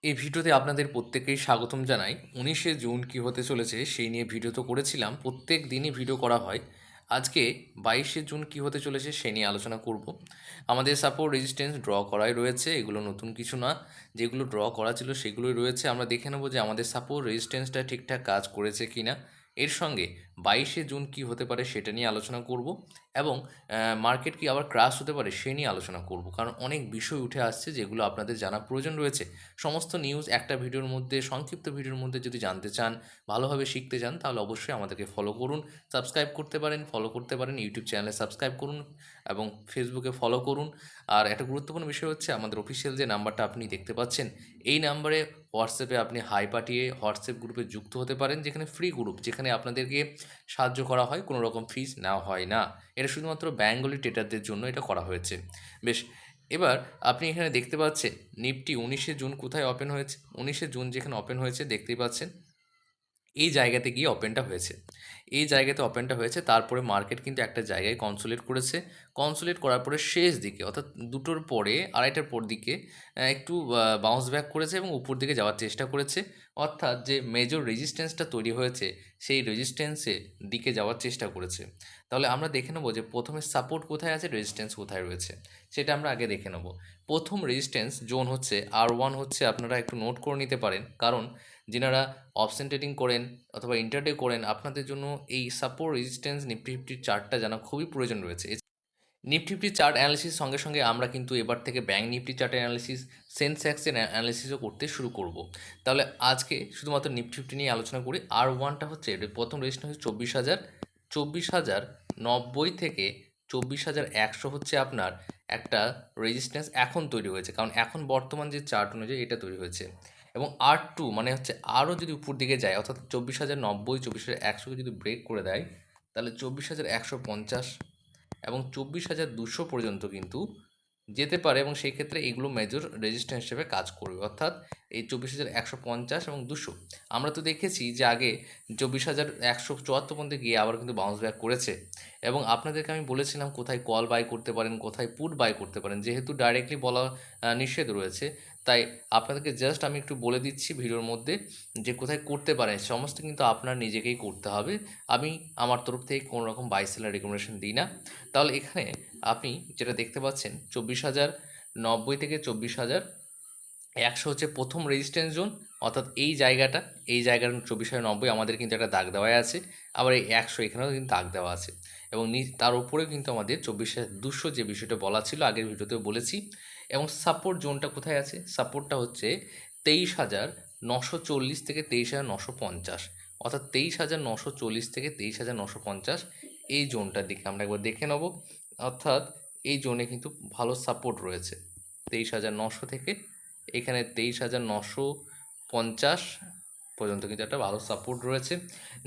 এই ভিডিওতে আপনাদের প্রত্যেককেই স্বাগতম জানাই। ১৯শে জুন কী হতে চলেছে সেই নিয়ে ভিডিও তো করেছিলাম। প্রত্যেক দিনই ভিডিও করা হয়। আজকে ২২শে জুন কী হতে চলেছে সে নিয়ে আলোচনা করব। আমাদের সাপোর্ট রেজিস্ট্যান্স ড্র করাই রয়েছে। এগুলো নতুন কিছু না। যেগুলো ড্র করা ছিল সেগুলোই রয়েছে। আমরা দেখে নেব যে আমাদের সাপোর্ট রেজিস্ট্যান্সটা ঠিকঠাক কাজ করেছে কিনা। এর সঙ্গে ২২শে জুন কী হতে পারে সেটা নিয়ে আলোচনা করব এবং মার্কেট কি আবার ক্রাশ হতে পারে সে নিয়ে আলোচনা করব। কারণ অনেক বিষয় উঠে আসছে যেগুলো আপনাদের জানা প্রয়োজন রয়েছে। সমস্ত নিউজ একটা ভিডিওর মধ্যে, সংক্ষিপ্ত ভিডিওর মধ্যে যদি জানতে চান, ভালোভাবে শিখতে চান, তাহলে অবশ্যই আমাদেরকে ফলো করুন। সাবস্ক্রাইব করতে পারেন, ফলো করতে পারেন। ইউটিউব চ্যানেলে সাবস্ক্রাইব করুন এবং ফেসবুকে ফলো করুন। আর একটা গুরুত্বপূর্ণ বিষয় হচ্ছে আমাদের অফিসিয়াল যে নাম্বারটা আপনি দেখতে পাচ্ছেন, এই নাম্বারে হোয়াটসঅ্যাপে আপনি হাই পাঠিয়ে হোয়াটসঅ্যাপ গ্রুপে যুক্ত হতে পারেন, যেখানে ফ্রি গ্রুপ, যেখানে আপনাদেরকে সাহায্য করা হয়, কোনো রকম ফিস নেওয়া হয় না। এটা শুধুমাত্র বেঙ্গলি ট্রেডারদের জন্য এটা করা হয়েছে। বেশ, এবার আপনি এখানে দেখতে পাচ্ছেন নিফটি ১৯শে জুন কোথায় ওপেন হয়েছে। ১৯শে জুন যেখানে ওপেন হয়েছে দেখতেই পাচ্ছেন এই জায়গাতে গিয়ে ওপেনটা হয়েছে। এই জায়গাতে ওপেনটা হয়েছে, তারপরে মার্কেট কিন্তু একটা জায়গায় কনসোলিডেট করেছে। কনসোলিডেট করার পরে শেষ দিকে অর্থাৎ ২টোর পরে ২:৩০টার পর দিকে একটু বাউন্স ব্যাক করেছে এবং উপর দিকে যাওয়ার চেষ্টা করেছে। অর্থাৎ যে মেজর রেজিস্ট্যান্সটা তৈরি হয়েছে সেই রেজিস্ট্যান্সের দিকে যাওয়ার চেষ্টা করেছে। তাহলে আমরা দেখে নেব যে প্রথমে সাপোর্ট কোথায় আছে, রেজিস্ট্যান্স কোথায় রয়েছে, সেটা আমরা আগে দেখে নেব। প্রথম রেজিস্ট্যান্স জোন হচ্ছে R1 হচ্ছে, আপনারা একটু নোট করে নিতে পারেন, কারণ যিনারা অপশন ট্রেডিং করেন অথবা ইন্টারডে করেন আপনাদের জন্য এই সাপোর্ট রেজিস্ট্যান্স নিফটি ফিফটির চার্টটা জানা খুবই প্রয়োজন রয়েছে। নিফটি ফিফটি চার্ট অ্যানালিসিস সঙ্গে সঙ্গে আমরা কিন্তু এবার থেকে ব্যাঙ্ক নিফটি চার্ট অ্যানালিসিস, সেন্সেক্সের অ্যানালিসিসও করতে শুরু করব। তাহলে আজকে শুধুমাত্র নিফটি ফিফটি নিয়ে আলোচনা করি। R1টা হচ্ছে প্রথম রেজিস্ট্যান্স হচ্ছে ২৪,০০০, ২৪,০৯০ থেকে ২৪,১০০ হচ্ছে আপনার একটা রেজিস্ট্যান্স এখন তৈরি হয়েছে, কারণ এখন বর্তমান যে চার্ট অনুযায়ী এটা তৈরি হয়েছে। এবং R2 মানে হচ্ছে আরও যদি উপর দিকে যায়, অর্থাৎ ২৪,০৯০, ২৪,১০০কে যদি ব্রেক করে দেয়, তাহলে ২৪,১৫০ এবং ২৪,২০০ পর্যন্ত কিন্তু যেতে পারে, এবং সেই ক্ষেত্রে এগুলো মেজর রেজিস্ট্যান্স হিসেবে কাজ করবে। অর্থাৎ এই ২৪,১৫০ এবং ২০০ আমরা তো দেখেছি যে আগে ২৪,১৭৪ পর্যন্ত গিয়ে আবার কিন্তু বাউন্স ব্যাক করেছে। এবং আপনাদেরকে আমি বলেছিলাম কোথায় কল বাই করতে পারেন, কোথায় পুট বাই করতে পারেন। যেহেতু ডাইরেক্টলি বলা নিষেধ রয়েছে, তাই আপনাদেরকে জাস্ট আমি একটু বলে দিচ্ছি ভিডিওর মধ্যে যে কোথায় করতে পারেন। সমস্ত কিন্তু আপনার নিজেকেই করতে হবে। আমি আমার তরফ থেকে কোনো রকম বাই সেলের রেকমেন্ডেশন দিই না। তাহলে এখানে আপনি যেটা দেখতে পাচ্ছেন ২৪,০৯০ থেকে ২৪,১০০ হচ্ছে প্রথম রেজিস্ট্যান্স জোন। অর্থাৎ এই জায়গাটা, এই জায়গার ২৪,৯০ আমাদের কিন্তু একটা দাগ দেওয়াই আছে। আবার এই ১০০ এখানেও কিন্তু দাগ দেওয়া আছে এবং তার উপরেও কিন্তু আমাদের ২৪,২০০ যে বিষয়টা বলা ছিল আগের ভিডিওতেও বলেছি। এবং সাপোর্ট জোনটা কোথায় আছে, সাপোর্টটা হচ্ছে ২৩,৯৪০ থেকে ২৩,৯৫০, অর্থাৎ ২৩,৯৪০ থেকে ২৩,৯৫০ এই জোনটার দিকে আমরা একবার দেখে নেব। অর্থাৎ এই জোনে কিন্তু ভালো সাপোর্ট রয়েছে ২৩,৯০০ থেকে এখানে ২৩,৯৫০ পর্যন্ত কিন্তু একটা ভালো সাপোর্ট রয়েছে।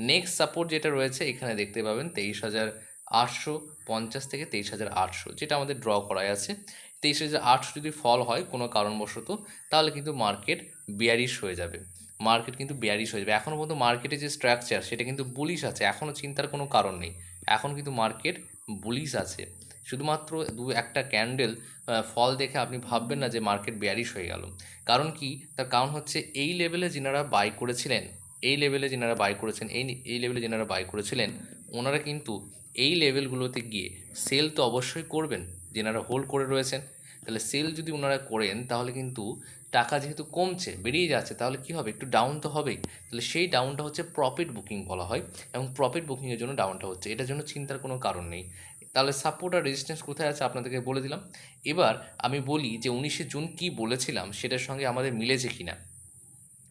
নেক্সট সাপোর্ট যেটা রয়েছে এখানে দেখতে পাবেন ২৩,৮৫০ থেকে ২৩,৮০০, যেটা আমাদের ড্র করাই আছে। ২৩,৮০০ যদি ফল হয় কোনো কারণবশত, তাহলে কিন্তু মার্কেট বিয়ারিশ হয়ে যাবে। মার্কেট কিন্তু বিয়ারিশ হয়ে যাবে। এখনও পর্যন্ত মার্কেটের যে স্ট্রাকচার সেটা কিন্তু বুলিশ আছে, এখনও চিন্তার কোনো কারণ নেই। এখন কিন্তু মার্কেট বুলিশ আছে। শুধুমাত্র একটা ক্যান্ডেল ফল দেখে আপনি ভাববেন না যে মার্কেট বিয়ারিশ হয়ে গেল। কারণ কি, তার কারণ হচ্ছে এই লেভেলে যিনারা বাই করেছিলেন, এই লেভেলে যিনারা বাই করেছেন, এই লেভেলে যিনারা বাই করেছিলেন, ওনারা কিন্তু এই লেভেলগুলোতে গিয়ে সেল তো অবশ্যই করবেন। যিনারা হোল্ড করে রয়েছেন, তাহলে সেল যদি ওনারা করেন তাহলে কিন্তু টাকা যেহেতু কমছে, বেরিয়ে যাচ্ছে, তাহলে কী হবে, একটু ডাউন তো হবেই। তাহলে সেই ডাউনটা হচ্ছে প্রফিট বুকিং বলা হয়, এবং প্রফিট বুকিংয়ের জন্য ডাউনটা হচ্ছে, এটার জন্য চিন্তার কোনো কারণ নেই। তাহলে সাপোর্ট আর রেজিস্ট্যান্স কোথায় আছে আপনাদেরকে বলে দিলাম। এবার আমি বলি যে ১৯শে জুন কী বলেছিলাম সেটার সঙ্গে আমাদের মিলেছে কি না।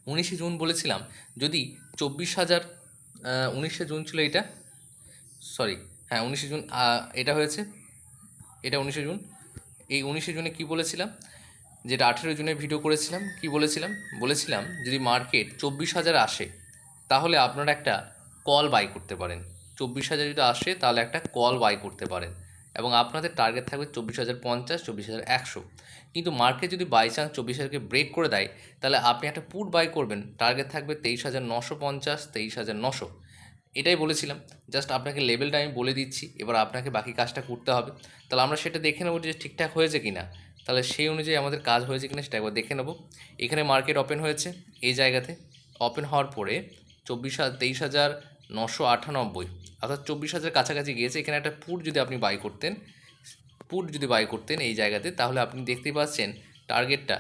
১৯শে জুন বলেছিলাম যদি ২৪,০০০, ১৯শে জুন ছিল এটা, সরি, হ্যাঁ ১৯শে জুন এটা হয়েছে, এটা ১৯শে জুন। এই ১৯শে জুনে কী বলেছিলাম, যেটা ১৮ জুনে ভিডিও করেছিলাম, কি বলেছিলাম, বলেছিলাম যদি মার্কেট ২৪,০০০ আসে তাহলে আপনারা একটা কল বাই করতে পারেন। ২৪,০০০ যদি আসে তাহলে একটা কল বাই করতে পারেন, এবং আপনাদের টার্গেট থাকবে ২৪,০৫০, ২৪,১০০। কিন্তু মার্কেট যদি বাই চান্স ২৪,০০০কে ব্রেক করে দেয়, তাহলে আপনি একটা পুট বাই করবেন, টার্গেট থাকবে ২৩,৯৫০, ২৩,৯০০। এটাই বলেছিলাম, জাস্ট আপনাকে লেভেলটা আমি বলে দিচ্ছি, এবার আপনাকে বাকি কাজটা করতে হবে। তাহলে আমরা সেটা দেখে নেব যে ঠিকঠাক হয়েছে কি না। তাহলে সেই অনুযায়ী আমাদের কাজ হয়েছে কিনা সেটা একবার দেখে নেব। এখানে মার্কেট ওপেন হয়েছে এই জায়গাতে, ওপেন হওয়ার পরে 23,998 অর্থাৎ 24,000 কাছাকাছি গিয়েছে। এখানে একটা পুট যদি আপনি বাই করতেন এই জায়গাতে, তাহলে আপনি দেখতেই পাচ্ছেন টার্গেটটা,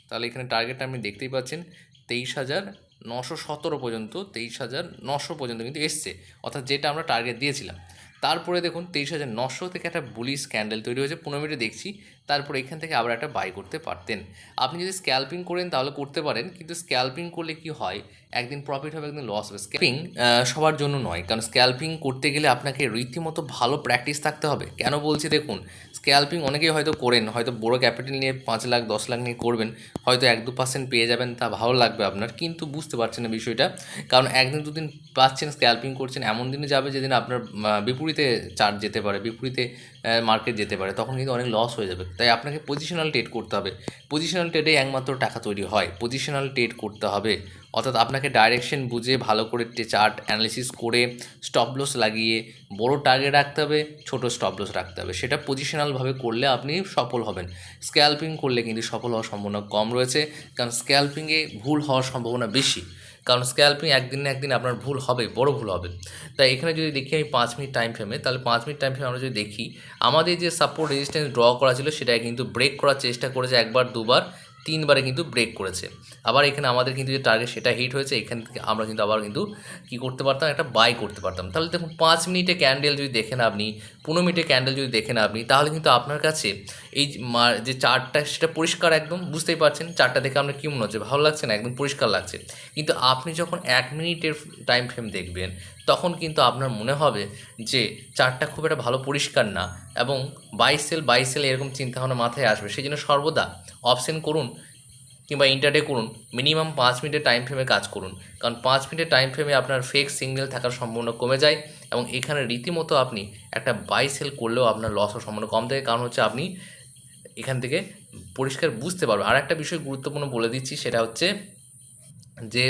তাহলে এখানে টার্গেটটা আপনি দেখতেই পাচ্ছেন 23,917 পর্যন্ত, 23,900 পর্যন্ত কিন্তু এসছে, অর্থাৎ যেটা আমরা টার্গেট দিয়েছিলাম। তারপরে দেখুন 23,900 থেকে একটা বুলিশ ক্যান্ডেল তৈরি হয়েছে, 15 মিনিটে দেখছি। তারপরে এখান থেকে আবার একটা বাই করতে পারতেন। আপনি যদি স্ক্যাল্পিং করেন তাহলে করতে পারেন, কিন্তু স্ক্যাল্পিং করলে কি হয়, একদিন প্রফিট হবে একদিন লস হবে। স্ক্যাল্পিং সবার জন্য নয়, কারণ স্ক্যাল্পিং করতে গেলে আপনাকে রীতিমতো ভালো প্র্যাকটিস থাকতে হবে। কেন বলছি দেখুন, স্ক্যাল্পিং অনেকেই হয়তো করেন, হয়তো বড় ক্যাপিটাল নিয়ে 5 লাখ 10 লাখ নিয়ে করবেন, হয়তো 1-2% পেয়ে যাবেন, তা ভালো লাগবে আপনার, কিন্তু বুঝতে পারছেন না বিষয়টা। কারণ একদিন দুদিন পাচ্ছেন স্ক্যাল্পিং করছেন, এমন দিনে যাবে যেদিন আপনার বিপরীতে চার্ট যেতে পারে, বিপরীতে মার্কেট যেতে পারে, তখন কিন্তু অনেক লস হয়ে যাবে। তাই আপনাকে পজিশনাল ট্রেড করতে হবে। পজিশনাল ট্রেডে একমাত্র টাকা তৈরি হয়, পজিশনাল ট্রেড করতে হবে। অর্থাৎ আপনাকে ডাইরেকশন বুঝে ভালো করে চার্ট অ্যানালিসিস করে স্টপ লস লাগিয়ে বড় টার্গেট রাখতে হবে, ছোট স্টপ লস রাখতে হবে। সেটা পজিশনালভাবে করলে আপনি সফল হবেন। স্ক্যাল্পিং করলে কিন্তু সফল হওয়ার সম্ভাবনা কম রয়েছে, কারণ স্ক্যাল্পিংয়ে ভুল হওয়ার সম্ভাবনা বেশি। কারণ স্ক্যাল্পিং একদিন না একদিন আপনার ভুল হবে, বড় ভুল হবে। তাই এখানে যদি দেখি আমি 5 মিনিট টাইম ফ্রেমে, তাহলে 5 মিনিট টাইম ফ্রেমে আমরা যদি দেখি, আমাদের যে সাপোর্ট রেজিস্ট্যান্স ড্র করা ছিল সেটাকে কিন্তু ব্রেক করার চেষ্টা করেছে, একবার দুবার তিনবারে কিন্তু ব্রেক করেছে। আবার এখানে আমাদের কিন্তু যে টার্গেট সেটা হিট হয়েছে, এখান থেকে আমরা কিন্তু আবার কিন্তু কী করতে পারতাম, একটা বাই করতে পারতাম। তাহলে দেখুন 5 মিনিটে ক্যান্ডেল যদি দেখেন আপনি, 15 মিনিটে ক্যান্ডেল যদি দেখেন আপনি, তাহলে কিন্তু আপনার কাছে এই যে চার্টটা সেটা পরিষ্কার, একদম বুঝতেই পারছেন চার্টটা দেখে আপনার কী মনে হচ্ছে, ভালো লাগছে না, একদম পরিষ্কার লাগছে। কিন্তু আপনি যখন 1 মিনিটের টাইম ফ্রেম দেখবেন, তখন কিন্তু আপনার মনে হবে যে চার্টটা খুব একটা ভালো পরিষ্কার না, এবং বাই সেল এরকম চিন্তাভাবনা মাথায় আসবে। সেই জন্য সর্বদা অপশন করুন কিংবা ইন্টারডে করুন, মিনিমাম 5 মিনিটের টাইম ফ্রেমে কাজ করুন। কারণ 5 মিনিটের টাইম ফ্রেমে আপনার ফেক সিগন্যাল থাকার সম্ভাবনা কমে যায়, এবং এখানে রীতিমতো আপনি একটা বাই সেল করলেও আপনার লস হওয়ার সম্ভাবনা কম থাকে। কারণ হচ্ছে আপনি এখান থেকে পরিষ্কার বুঝতে পারবেন। আর একটা বিষয় গুরুত্বপূর্ণ বলে দিচ্ছি, সেটা হচ্ছে যে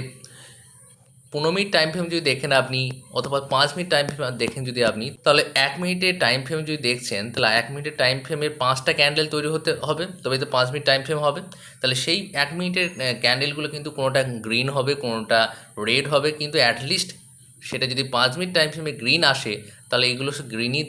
15 মিনিট টাইম ফ্রেম যদি দেখেন আপনি, অথবা 5 মিনিট টাইম ফ্রেম দেখেন যদি আপনি, তাহলে 1 মিনিটের টাইম ফ্রেম যদি দেখছেন, তাহলে 1 মিনিটের টাইম ফ্রেমে 5টা ক্যান্ডেল তৈরি হতে হবে, তবে তো 5 মিনিট টাইম ফ্রেম হবে। তাহলে সেই 1 মিনিটের ক্যান্ডেলগুলো কিন্তু কোনোটা গ্রিন হবে, কোনোটা রেড হবে, কিন্তু অ্যাটলিস্ট সেটা যদি 5 মিনিট টাইম ফ্রেমে গ্রিন আসে, তাহলে এগুলো সব গ্রিনই,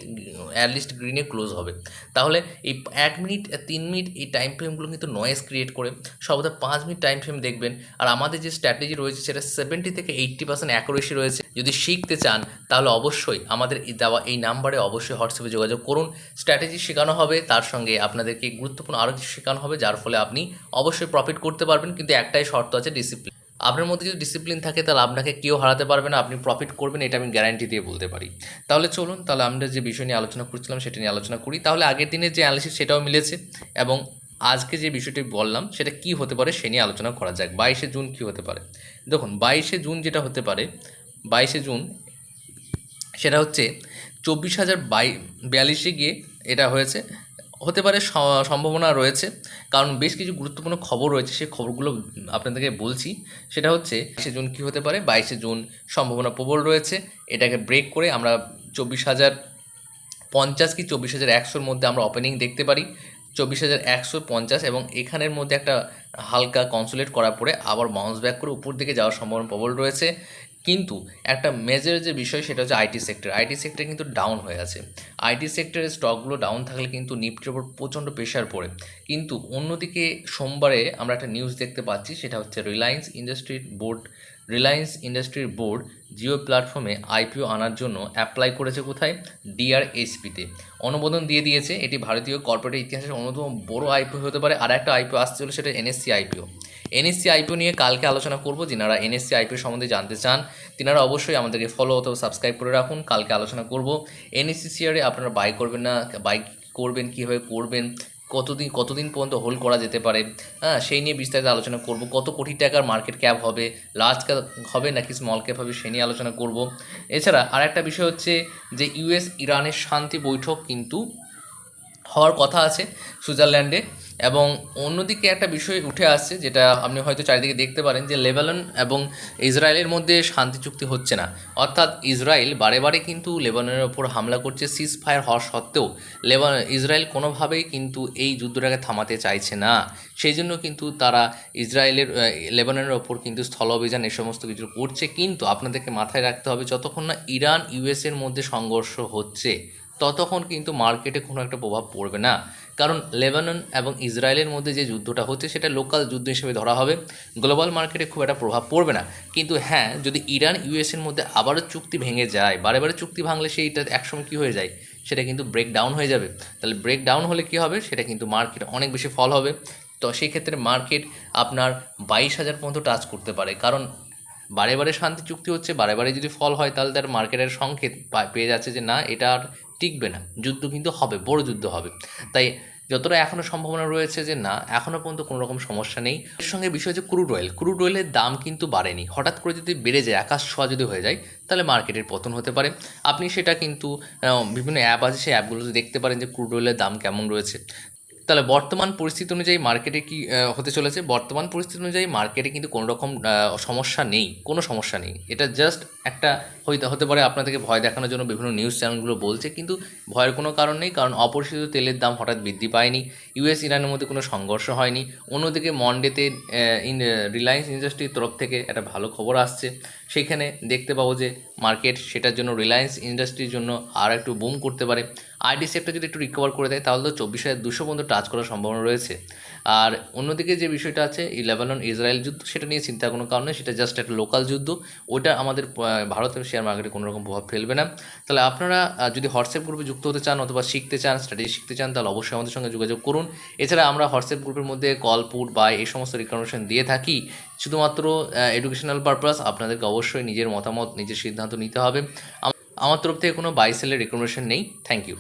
অ্যাটলিস্ট গ্রিনে ক্লোজ হবে। তাহলে এই 1 মিনিট 3 মিনিট এই টাইম ফ্রেমগুলো কিন্তু নয়েজ ক্রিয়েট করে। সর্বদা 5 মিনিট টাইম ফ্রেম দেখবেন। আর আমাদের যে স্ট্র্যাটেজি রয়েছে সেটা 70 থেকে 80% অ্যাকুরেসি রয়েছে। যদি শিখতে চান তাহলে অবশ্যই আমাদের এই দেওয়া এই নাম্বারে অবশ্যই হোয়াটসঅ্যাপে যোগাযোগ করুন। স্ট্র্যাটেজি শেখানো হবে, তার সঙ্গে আপনাদেরকে গুরুত্বপূর্ণ আরও কিছু শেখানো হবে, যার ফলে আপনি অবশ্যই প্রফিট করতে পারবেন। কিন্তু একটাই শর্ত আছে, ডিসিপ্লিন। আপনার মধ্যে যদি ডিসিপ্লিন থাকে তাহলে আপনাকে কেউ হারাতে পারবে না, আপনি প্রফিট করবেন, এটা আমি গ্যারান্টি দিয়ে বলতে পারি। তাহলে চলুন, তাহলে আমরা যে বিষয় নিয়ে আলোচনা করছিলাম সেটা নিয়ে আলোচনা করি। তাহলে আগের দিনের যে অ্যানালিসিস সেটাও মিলেছে, এবং আজকে যে বিষয়টি বললাম সেটা কি হতে পারে সে নিয়ে আলোচনা করা যাক। 22শে জুন কী হতে পারে? দেখুন 22শে জুন যেটা হতে পারে, 22শে জুন সেটা হচ্ছে 24,042 গিয়ে এটা হয়েছে, হতে পারে, সম্ভাবনা রয়েছে। কারণ বেশ কিছু গুরুত্বপূর্ণ খবর রয়েছে, সেই খবরগুলো আপনাদেরকে বলছি। সেটা হচ্ছে 22শে জুন কী হতে পারে, 22শে জুন সম্ভাবনা প্রবল রয়েছে। এটাকে ব্রেক করে আমরা 24,050 কি 24,100-র মধ্যে আমরা ওপেনিং দেখতে পারি। 24,150 এবং এখানের মধ্যে একটা হালকা কনসোলিডেট করার পরে আবার বাউন্স ব্যাক করে উপর দিকে যাওয়ার সম্ভাবনা প্রবল রয়েছে। কিন্তু একটা মেজর যে বিষয় সেটা হচ্ছে আইটি সেক্টর। আইটি সেক্টর কিন্তু ডাউন হয়ে আছে। আইটি সেক্টরের স্টকগুলো ডাউন থাকলে কিন্তু নিফটির ওপর প্রচণ্ড প্রেশার পড়ে। কিন্তু অন্যদিকে সোমবারে আমরা একটা নিউজ দেখতে পাচ্ছি, সেটা হচ্ছে রিলায়েন্স ইন্ডাস্ট্রির বোর্ড জিও প্ল্যাটফর্মে আইপিও আনার জন্য অ্যাপ্লাই করেছে। কোথায়? ডিআরএসপিতে অনুমোদন দিয়ে দিয়েছে। এটি ভারতীয় কর্পোরেট ইতিহাসের অন্যতম বড় আইপিও হতে পারে। আর একটা আইপিও আসছে হলো, সেটা এনএসসি আইপিও নিয়ে কালকে আলোচনা করব। যিনারা এনএসসি আইপিও সম্বন্ধে জানতে চান তিনারা অবশ্যই আমাদেরকে ফলো অথবা সাবস্ক্রাইব করে রাখুন। কালকে আলোচনা করব এনএসসি শেয়ারে আপনারা বাই করবেন না, বাই করবেন, কীভাবে করবেন, কতদিন পর্যন্ত হোল্ড করা যেতে পারে, সেই নিয়ে বিস্তারিত আলোচনা করব। কত কোটি টাকার মার্কেট ক্যাপ হবে, লার্জ ক্যাপ হবে নাকি স্মল ক্যাপ হবে, সেই নিয়ে আলোচনা করব। এছাড়া আর একটা বিষয় হচ্ছে যে ইউএস ইরানের শান্তি বৈঠক কিন্তু হওয়ার কথা আছে সুইজারল্যান্ডে। এবং অন্যদিকে একটা বিষয় উঠে আসছে, যেটা আপনি হয়তো চারিদিকে দেখতে পারেন, যে লেবানন এবং ইসরায়েলের মধ্যে শান্তি চুক্তি হচ্ছে না। অর্থাৎ ইসরায়েল বারে বারে কিন্তু লেবাননের ওপর হামলা করছে, সিজ ফায়ার হওয়া সত্ত্বেও ইসরায়েল কোনোভাবেই কিন্তু এই যুদ্ধটাকে থামাতে চাইছে না। সেই জন্য কিন্তু তারা লেবাননের ওপর কিন্তু স্থল অভিযান এই সমস্ত কিছু করছে। কিন্তু আপনাদেরকে মাথায় রাখতে হবে, যতক্ষণ না ইরান ইউএসের মধ্যে সংঘর্ষ হচ্ছে ততক্ষণ কিন্তু মার্কেটে কোনো একটা প্রভাব পড়বে না। কারণ লেবানন এবং ইসরায়েলের মধ্যে যে যুদ্ধটা হচ্ছে সেটা লোকাল যুদ্ধ হিসেবে ধরা হবে, গ্লোবাল মার্কেটে খুব একটা প্রভাব পড়বে না। কিন্তু হ্যাঁ, যদি ইরান ইউএসের মধ্যে আবারও চুক্তি ভেঙে যায়, বারে বারে চুক্তি ভাঙলে সেইটা একসময় কী হয়ে যায়, সেটা কিন্তু ব্রেক ডাউন হয়ে যাবে। তাহলে ব্রেক ডাউন হলে কী হবে, সেটা কিন্তু মার্কেট অনেক বেশি ফল হবে। তো সেই ক্ষেত্রে মার্কেট আপনার 22,000 পর্যন্ত টাচ করতে পারে। কারণ বারে বারে শান্তি চুক্তি হচ্ছে, বারে বারে যদি ফল হয় তাহলে তার মার্কেটের সংকেত পেয়ে যাচ্ছে যে না, এটা আর টিকবে না, যুদ্ধ কিন্তু হবে, বড় যুদ্ধ হবে। তাই যতটা এখনও সম্ভাবনা রয়েছে যে না, এখনও পর্যন্ত কোনো রকম সমস্যা নেই। এর সঙ্গে বিষয় হচ্ছে ক্রুড অয়েলের দাম কিন্তু বাড়েনি। হঠাৎ করে যদি বেড়ে যায়, আকাশ ছোঁয়া যদি হয়ে যায়, তাহলে মার্কেটের পতন হতে পারে। আপনি সেটা কিন্তু বিভিন্ন অ্যাপ আছে, সেই অ্যাপগুলোতে দেখতে পারেন যে ক্রুড অয়েলের দাম কেমন রয়েছে। তাহলে বর্তমান পরিস্থিতি অনুযায়ী মার্কেটে কি হতে চলেছে, বর্তমান পরিস্থিতি অনুযায়ী মার্কেটে কিন্তু কোনো রকম সমস্যা নেই, কোনো সমস্যা নেই। এটা জাস্ট একটা হতে পারে আপনাদেরকে ভয় দেখানোর জন্য বিভিন্ন নিউজ চ্যানেলগুলো বলছে, কিন্তু ভয়ের কোনো কারণ নেই। কারণ অপরিশোধিত তেলের দাম হঠাৎ বৃদ্ধি পায়নি, ইউএস ইরানের মধ্যে কোনো সংঘর্ষ হয়নি। অন্যদিকে মন্ডেতে রিলায়েন্স ইন্ডাস্ট্রির তরফ থেকে একটা ভালো খবর আসছে, সেইখানে দেখতে পাবো যে মার্কেট সেটার জন্য, রিলায়েন্স ইন্ডাস্ট্রির জন্য আর একটু বুম করতে পারে। আইটি সেক্টর যদি একটু রিকভার করে দেয় তাহলে তো 24,200 পর্যন্ত টাচ করার সম্ভাবনা রয়েছে। আর অন্যদিকে যে বিষয়টা আছে, এই লেবানন ইসরায়েল যুদ্ধ, সেটা নিয়ে চিন্তার কোনো কারণ নেই, সেটা জাস্ট একটা লোকাল যুদ্ধ। ওটা আমাদের ভারতের শেয়ার মার্কেটে কোনো রকম প্রভাব ফেলবে না। তাহলে আপনারা যদি হোয়াটসঅ্যাপ গ্রুপে যুক্ত হতে চান অথবা শিখতে চান, স্ট্র্যাটেজি শিখতে চান, তাহলে অবশ্যই আমাদের সঙ্গে যোগাযোগ করুন। এছাড়া আমরা হোয়াটসঅ্যাপ গ্রুপের মধ্যে কল, পুট, বাই এই সমস্ত রিকমেন্ডেশন দিয়ে থাকি, শুধুমাত্র এডুকেশনাল পারপাস। আপনাদেরকে অবশ্যই নিজের মতামত, নিজের সিদ্ধান্ত নিতে হবে। আমার তরফ থেকে কোনো বাই সেলের রিকমেন্ডেশন নেই। Thank you.